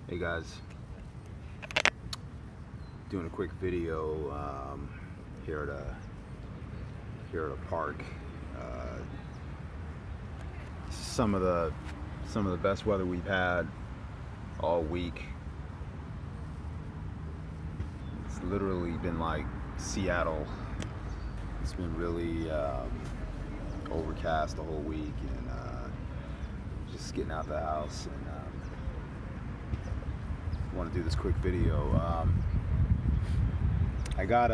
Hey guys, doing a quick video here at a park. Some of the best weather we've had all week. It's literally been like Seattle. It's been really overcast the whole week, and just getting out the house and want to do this quick video. I got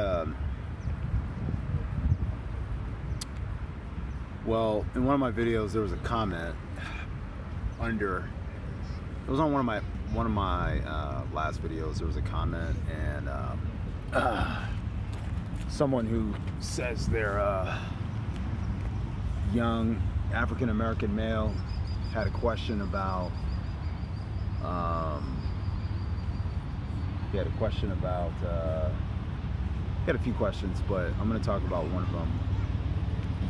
well, in one of my videos there was a comment under, it was on one of my last videos. There was a comment, and someone who says they're a young African American male had a question about he had a few questions, but I'm going to talk about one of them.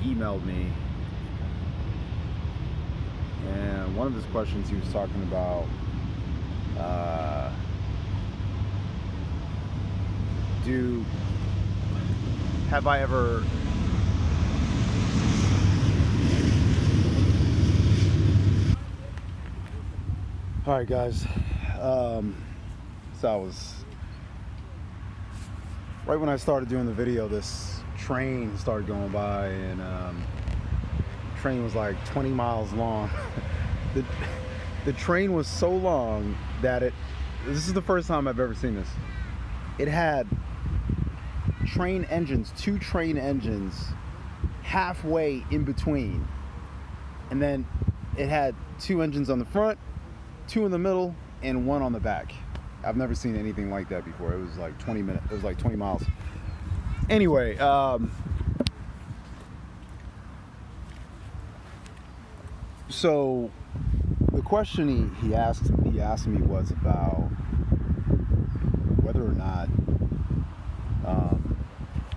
He emailed me, and one of his questions, he was talking about have I ever all right guys, so I was right when I started doing the video, this train started going by, and train was like 20 miles long. the train was so long that this is the first time I've ever seen this. It had train engines, two train engines halfway in between, and then it had two engines on the front, two in the middle, and one on the back. I've never seen anything like that before. It was like 20 minutes. It was like 20 miles. Anyway, so the question he asked me was about whether or not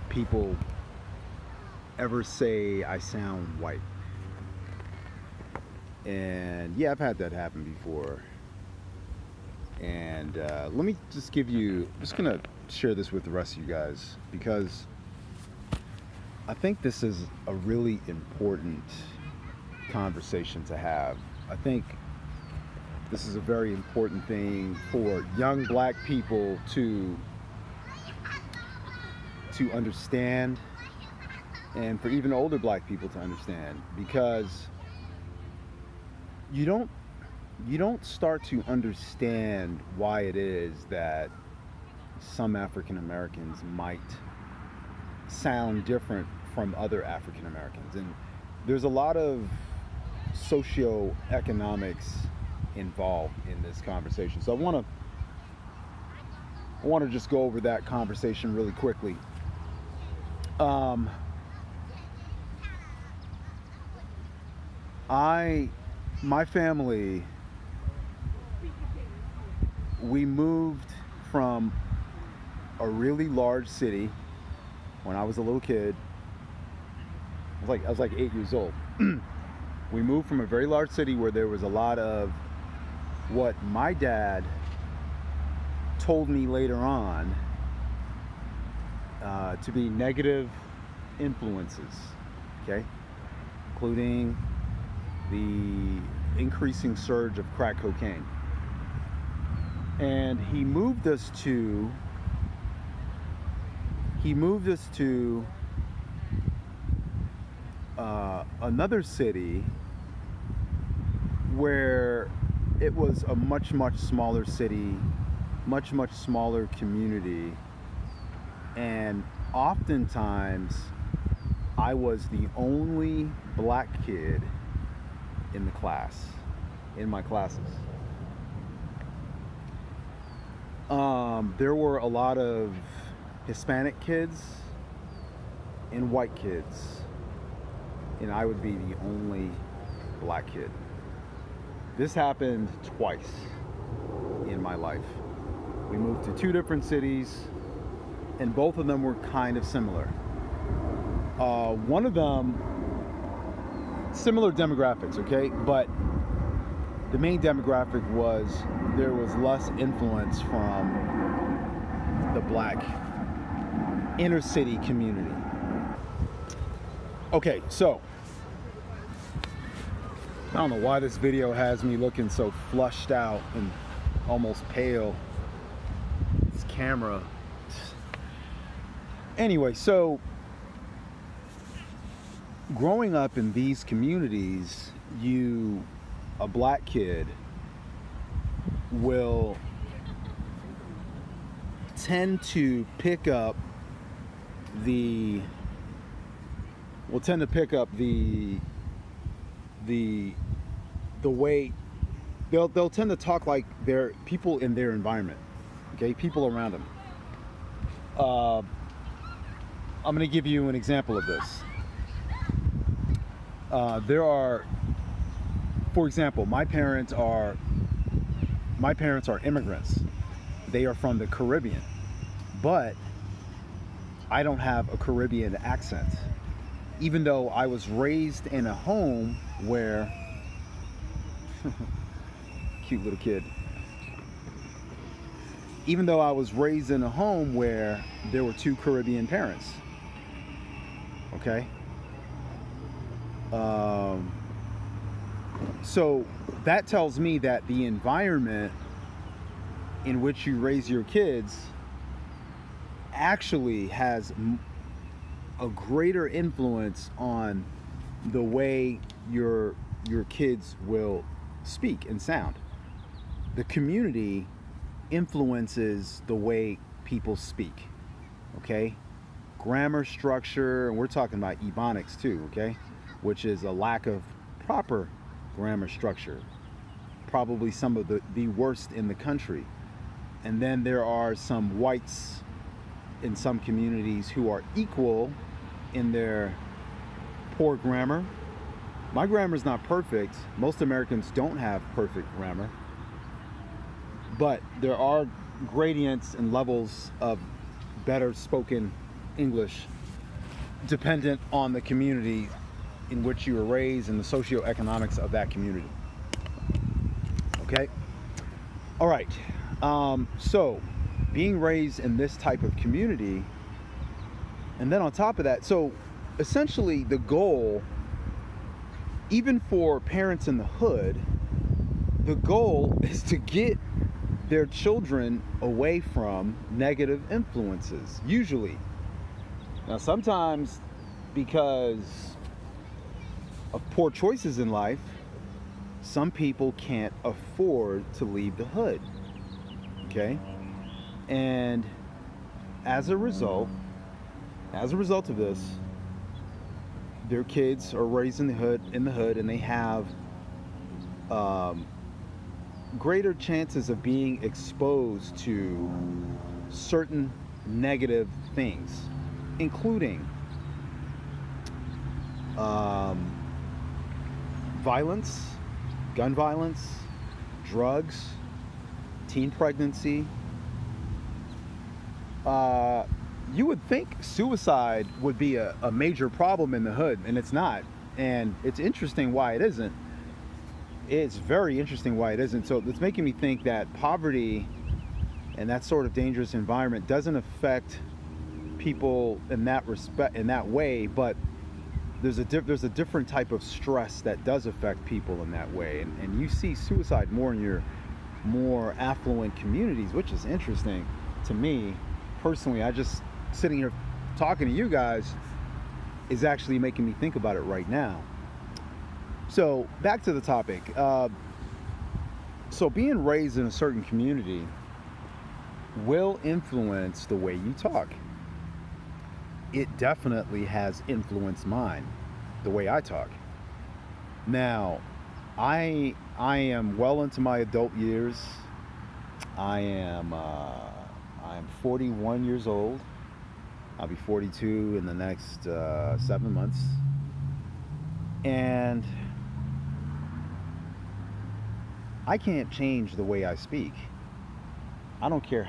people ever say I sound white. And yeah, I've had that happen before. And let me just I'm just gonna share this with the rest of you guys, because I think this is a really important conversation to have. I think this is a very important thing for young black people to understand, and for even older black people to understand, because you don't start to understand why it is that some African Americans might sound different from other African Americans. And there's a lot of socioeconomics involved in this conversation. So I want to just go over that conversation really quickly. My family, we moved from a really large city when I was a little kid. I was like 8 years old. We moved from a very large city where there was a lot of what my dad told me later on to be negative influences, okay, including the increasing surge of crack cocaine. And he moved us to another city where it was a much smaller city, much smaller community, and oftentimes I was the only black kid in the class, in my classes. There were a lot of Hispanic kids and white kids, and I would be the only black kid. This happened twice in my life. We moved to two different cities, and both of them were kind of similar. One of them, similar demographics, okay, but the main demographic was there was less influence from the black inner city community. Okay, so I don't know why this video has me looking so flushed out and almost pale. This camera. Anyway, so growing up in these communities, a black kid will tend to pick up the way they'll tend to talk like they're people in their environment, okay, people around them. I'm going to give you an example of this. There are, for example, my parents are immigrants. They are from the Caribbean, but I don't have a Caribbean accent, even though I was raised in a home where cute little kid. Even though I was raised in a home where there were two Caribbean parents, okay? So that tells me that the environment in which you raise your kids actually has a greater influence on the way your kids will speak and sound. The community influences the way people speak, okay? Grammar structure, and we're talking about Ebonics too, okay? Which is a lack of proper grammar structure. Probably some of the worst in the country. And then there are some whites in some communities who are equal in their poor grammar. My grammar is not perfect. Most Americans don't have perfect grammar. But there are gradients and levels of better spoken English dependent on the community in which you were raised and the socioeconomics of that community. Okay? All right. So being raised in this type of community, and then on top of that, so essentially the goal, even for parents in the hood, the goal is to get their children away from negative influences, usually. Now, sometimes because of poor choices in life, some people can't afford to leave the hood, okay? And as a result of this, their kids are raised in the hood, and they have greater chances of being exposed to certain negative things, including violence, gun violence, drugs, teen pregnancy. You would think suicide would be a major problem in the hood, and it's not. And it's interesting why it isn't. It's very interesting why it isn't. So it's making me think that poverty and that sort of dangerous environment doesn't affect people in that respect, in that way, but there's a different type of stress that does affect people in that way. And you see suicide more in your more affluent communities, which is interesting to me personally. I just sitting here talking to you guys is actually making me think about it right now. So back to the topic. So being raised in a certain community will influence the way you talk. It definitely has influenced mine, the way I talk. Now, I am well into my adult years. I'm 41 years old. I'll be 42 in the next 7 months. And I can't change the way I speak. I don't care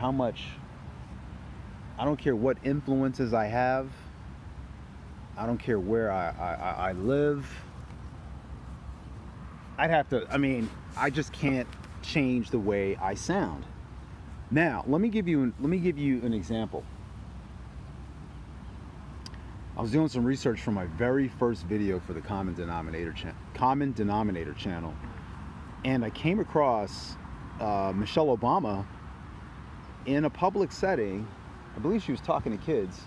what influences I have. I don't care where I live. I'd have to, I mean, I just can't change the way I sound. Now, let me give you an example. I was doing some research for my very first video for the Common Denominator channel, and I came across Michelle Obama in a public setting. I believe she was talking to kids,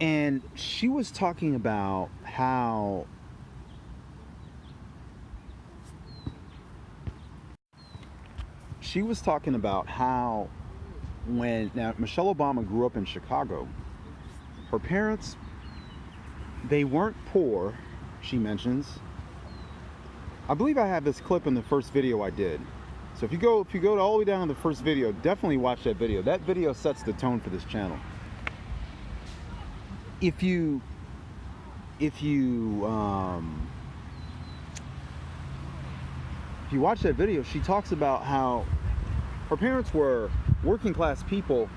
and she was talking about how now Michelle Obama grew up in Chicago. Her parents, they weren't poor, she mentions. I believe I have this clip in the first video I did. So if you go all the way down to the first video, definitely watch that video. That video sets the tone for this channel. If you watch that video, she talks about how her parents were working class people.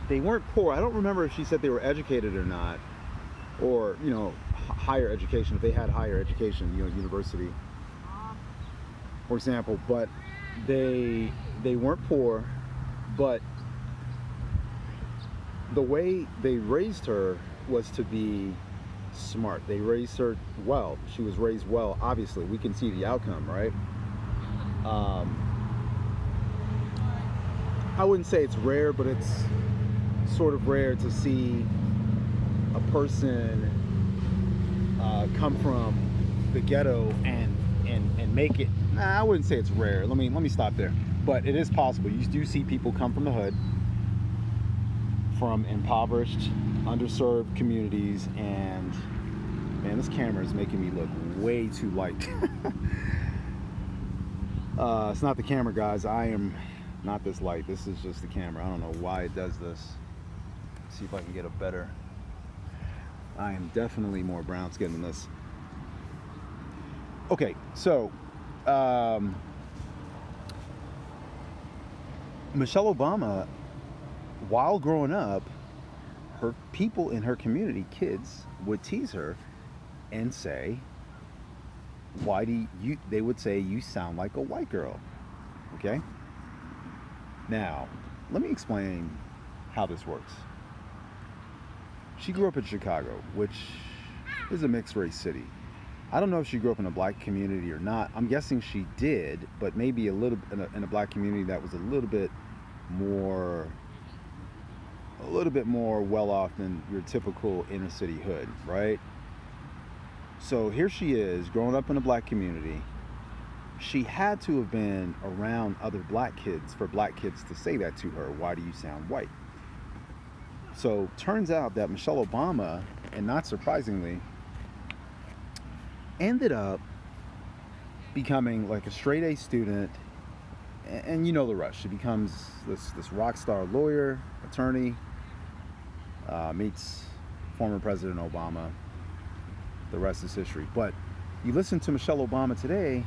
They weren't poor. I don't remember if she said they were educated or not, or, you know, higher education, if they had higher education, you know, university, for example. But they weren't poor, but the way they raised her was to be smart. They raised her well. She was raised well. Obviously, we can see the outcome, right? I wouldn't say it's rare, but it's sort of rare to see a person come from the ghetto and make it. Nah, I wouldn't say it's rare. Let me stop there. But it is possible. You do see people come from the hood, from impoverished, underserved communities, and man, this camera is making me look way too light. It's not the camera, guys. I am not this light. This is just the camera. I don't know why it does this. Let's see if I can get a better. I am definitely more brown skinned than this. Okay, so Michelle Obama, while growing up, her people in her community, kids, would tease her and say, why do you, they would say, you sound like a white girl. Okay? Now, let me explain how this works. She grew up in Chicago, which is a mixed race city. I don't know if she grew up in a black community or not. I'm guessing she did, but maybe a little in a black community that was a little bit more well off than your typical inner city hood, right? So here she is, growing up in a black community. She had to have been around other black kids for black kids to say that to her. Why do you sound white? So turns out that Michelle Obama, and not surprisingly, ended up becoming like a straight A student, and you know the rest. She becomes this rock star lawyer, attorney, meets former President Obama. The rest is history. But you listen to Michelle Obama today,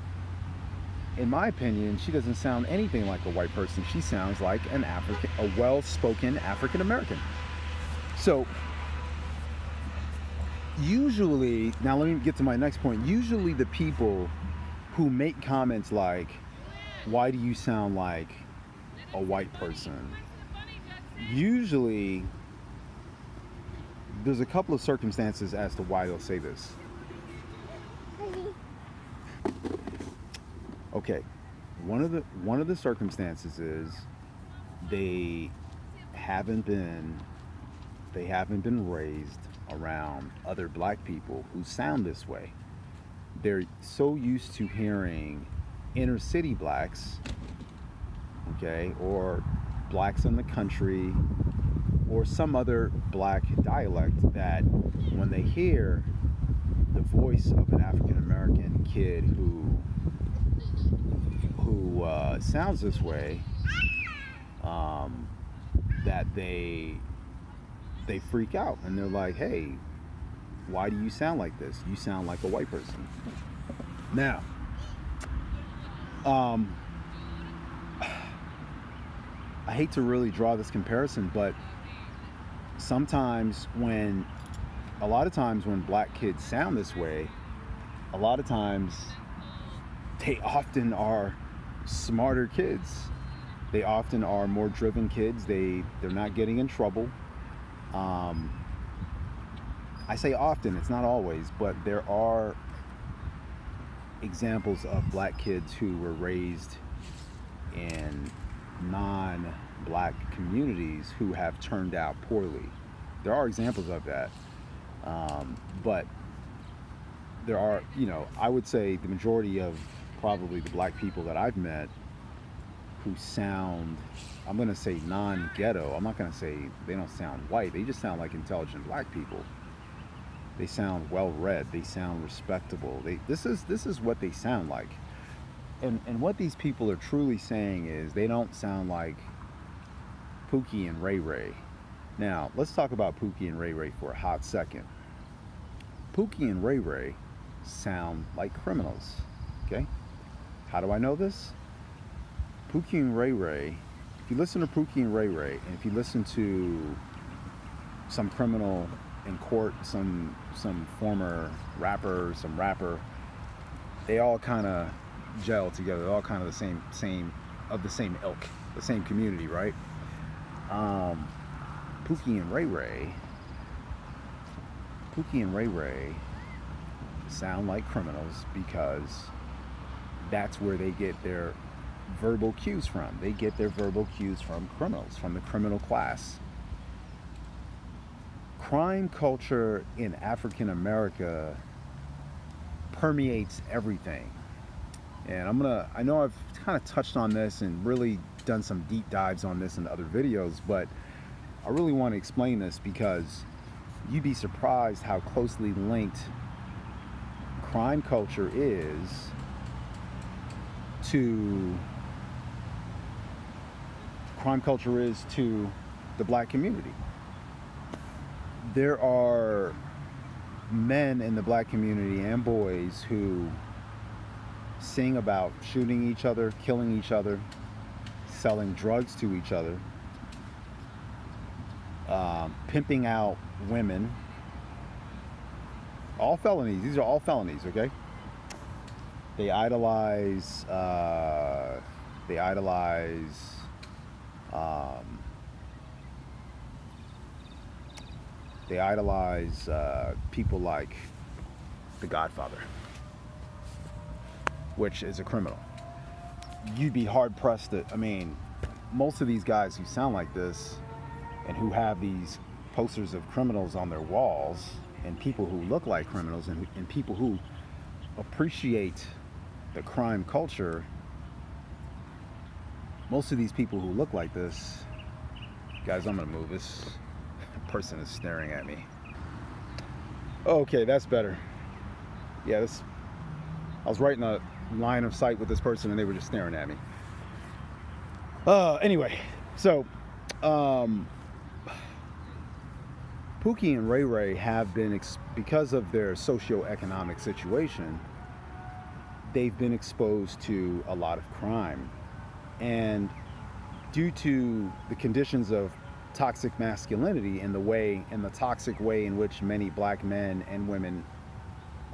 in my opinion, she doesn't sound anything like a white person. She sounds like a well-spoken African American. So usually, now let me get to my next point. Usually the people who make comments like, why do you sound like a white person? Usually there's a couple of circumstances as to why they'll say this. Okay, one of the circumstances is they haven't been raised around other black people who sound this way. They're so used to hearing inner city blacks, okay, or blacks in the country, or some other black dialect, that when they hear the voice of an African American kid who sounds this way, that they freak out and they're like, hey, why do you sound like this? You sound like a white person. Now, I hate to really draw this comparison, but sometimes when a lot of times when black kids sound this way, a lot of times they often are smarter kids. They often are more driven kids. They're not getting in trouble. I say often, it's not always, but there are examples of black kids who were raised in non-black communities who have turned out poorly. There are examples of that, but there are, I would say the majority of probably the black people that I've met who sound, I'm going to say non-ghetto. I'm not going to say they don't sound white. They just sound like intelligent black people. They sound well-read. They sound respectable. This is what they sound like. And what these people are truly saying is they don't sound like Pookie and Ray Ray. Now, let's talk about Pookie and Ray Ray for a hot second. Pookie and Ray Ray sound like criminals, okay? How do I know this? Pookie and Ray Ray, if you listen to Pookie and Ray Ray, and if you listen to some criminal in court, some former rapper, some rapper, they all kind of gel together. They're all kind of the same ilk, the same community, right? Pookie and Ray Ray sound like criminals because that's where they get their verbal cues from. They get their verbal cues from criminals, from the criminal class. Crime culture in African America permeates everything. And I know I've kind of touched on this and really done some deep dives on this in other videos, but I really want to explain this because you'd be surprised how closely linked crime culture is to the black community. There are men in the black community and boys who sing about shooting each other, killing each other, selling drugs to each other, pimping out women. All felonies. These are all felonies, okay? They idolize people like The Godfather, which is a criminal. You'd be hard pressed to, most of these guys who sound like this and who have these posters of criminals on their walls and people who look like criminals and people who appreciate the crime culture, most of these people who look like this, guys, I'm gonna move. This person is staring at me. Okay, that's better. Yeah, I was right in a line of sight with this person and they were just staring at me. Anyway, so Pookie and Ray Ray have been, because of their socioeconomic situation, they've been exposed to a lot of crime. And due to the conditions of toxic masculinity and the toxic way in which many black men and women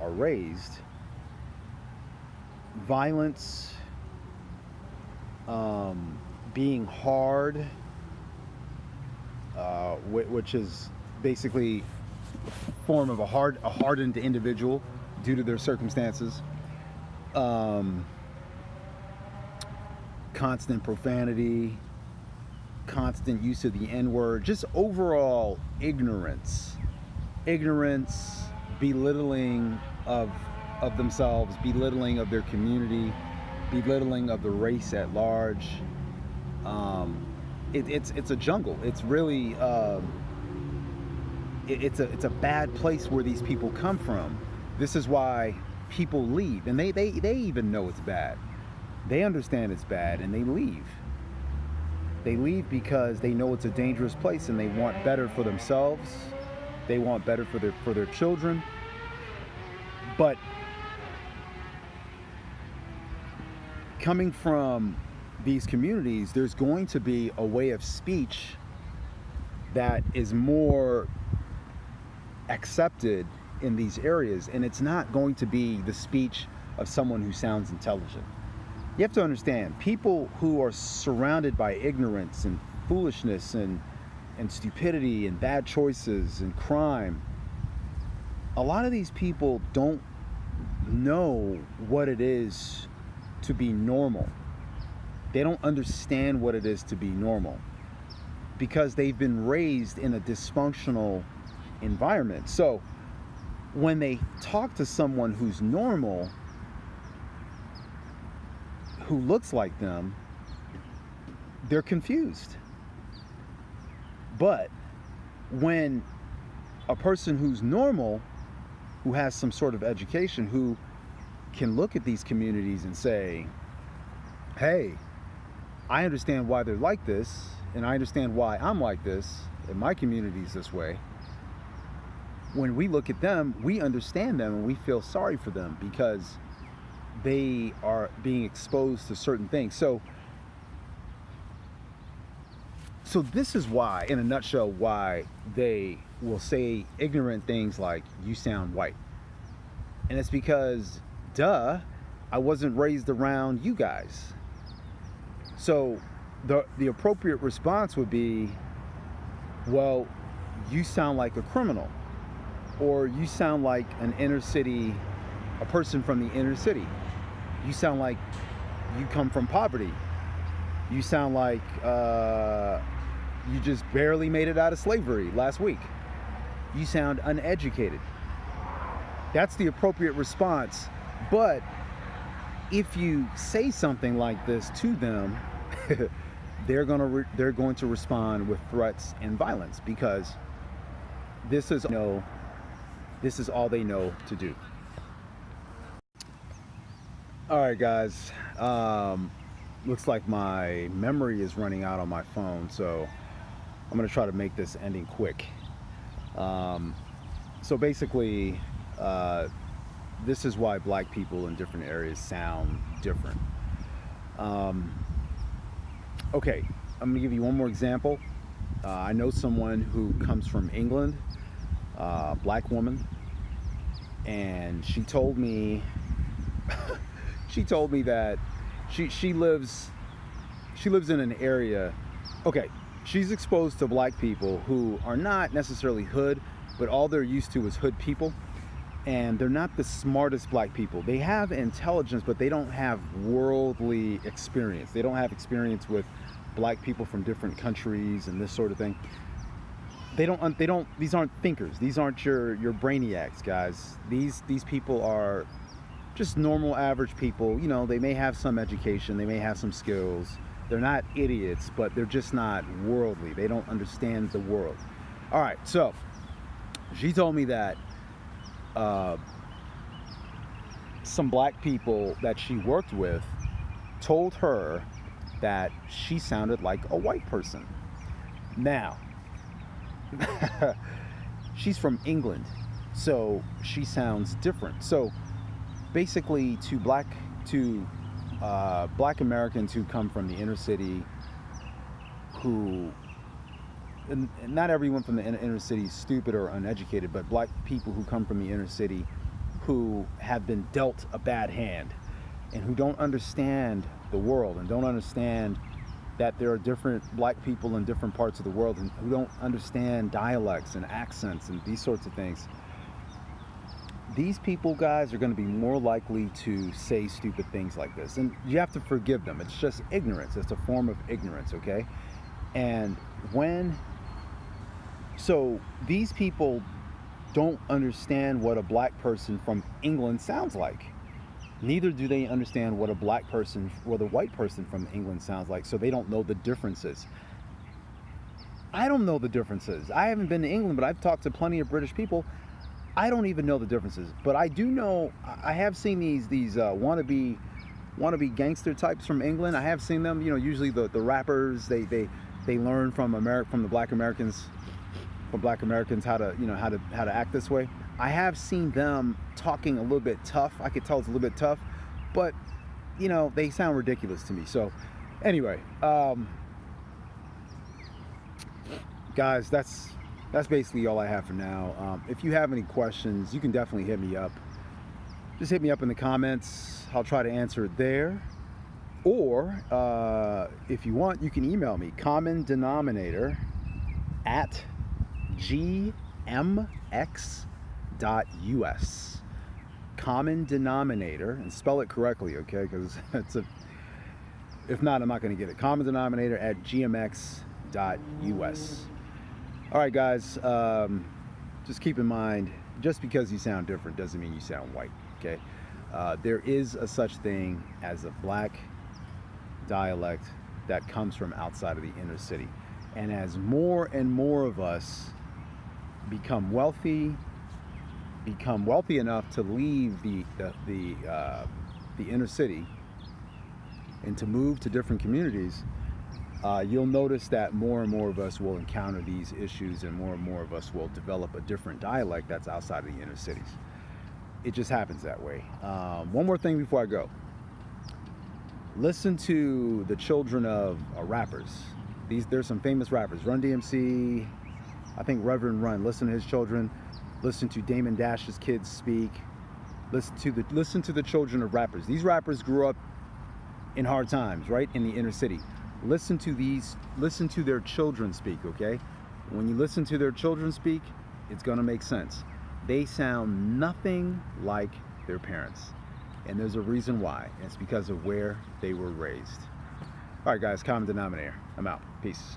are raised, violence, being hard, which is basically a form of a hardened individual due to their circumstances, constant profanity, constant use of the N-word, just overall ignorance, belittling of themselves, belittling of their community, belittling of the race at large. It's a jungle. It's really it's a bad place where these people come from. This is why people leave, and they even know it's bad. They understand it's bad, and they leave. They leave because they know it's a dangerous place, and they want better for themselves. They want better for their children. But coming from these communities, there's going to be a way of speech that is more accepted in these areas, and it's not going to be the speech of someone who sounds intelligent. You have to understand, people who are surrounded by ignorance and foolishness and stupidity and bad choices and crime, a lot of these people don't know what it is to be normal. They don't understand what it is to be normal because they've been raised in a dysfunctional environment. So when they talk to someone who's normal, who looks like them, they're confused. But when a person who's normal, who has some sort of education, who can look at these communities and say, hey, I understand why they're like this, and I understand why I'm like this, and my community's this way. When we look at them, we understand them and we feel sorry for them because they are being exposed to certain things. So this is why, in a nutshell, why they will say ignorant things like, you sound white. And it's because, duh, I wasn't raised around you guys. So the appropriate response would be, well, you sound like a criminal, or you sound like a person from the inner city. You sound like you come from poverty. You sound like you just barely made it out of slavery last week. You sound uneducated. That's the appropriate response. But if you say something like this to them, they're going to respond with threats and violence, because this is all they know to do. All right, guys. Looks like my memory is running out on my phone, so I'm going to try to make this ending quick. So basically, this is why black people in different areas sound different. Okay, I'm going to give you one more example. I know someone who comes from England, black woman, and she told me that she lives in an area. Okay, she's exposed to black people who are not necessarily hood, but all they're used to is hood people, and they're not the smartest black people. They have intelligence, but they don't have worldly experience. They don't have experience with black people from different countries and this sort of thing. These aren't thinkers. These aren't your brainiacs, guys. These people are just normal, average people. You know, they may have some education, they may have some skills. They're not idiots, but they're just not worldly. They don't understand the world. All right, so she told me that some black people that she worked with told her that she sounded like a white person. Now, she's from England, so she sounds different. So basically, to black Americans who come from the inner city, and not everyone from the inner city is stupid or uneducated, but black people who come from the inner city who have been dealt a bad hand and who don't understand the world and don't understand that there are different black people in different parts of the world, and who don't understand dialects and accents and these sorts of things. These people, guys, are going to be more likely to say stupid things like this. And you have to forgive them. It's just ignorance. It's a form of ignorance, okay? And so these people don't understand what a black person from England sounds like. Neither do they understand what a black person or the white person from England sounds like, so they don't know the differences. I don't know the differences. I haven't been to England, but I've talked to plenty of British people. I don't even know the differences, but I do know, I have seen these wannabe gangster types from England. I have seen them, usually the rappers, they learn from the black Americans how to act this way. I have seen them talking a little bit tough. I could tell it's a little bit tough, but they sound ridiculous to me. So anyway, guys, that's that's basically all I have for now. If you have any questions, you can definitely hit me up. Just hit me up in the comments. I'll try to answer it there. Or if you want, you can email me, common denominator at gmx.us. Common denominator, and spell it correctly, okay? Because if not, I'm not going to get it. Common denominator at gmx.us. All right, guys, just keep in mind, just because you sound different doesn't mean you sound white, okay? There is a such thing as a black dialect that comes from outside of the inner city. And as more and more of us become wealthy enough to leave the inner city and to move to different communities, you'll notice that more and more of us will encounter these issues, and more of us will develop a different dialect that's outside of the inner cities. It just happens that way. One more thing before I go. Listen to the children of rappers. There's some famous rappers. Run DMC, I think Reverend Run. Listen to his children. Listen to Damon Dash's kids speak. Listen to the children of rappers. These rappers grew up in hard times, right? In the inner city. Listen to their children speak, okay? When you listen to their children speak, it's gonna make sense. They sound nothing like their parents. And there's a reason why. It's because of where they were raised. All right, guys, common denominator. I'm out. Peace.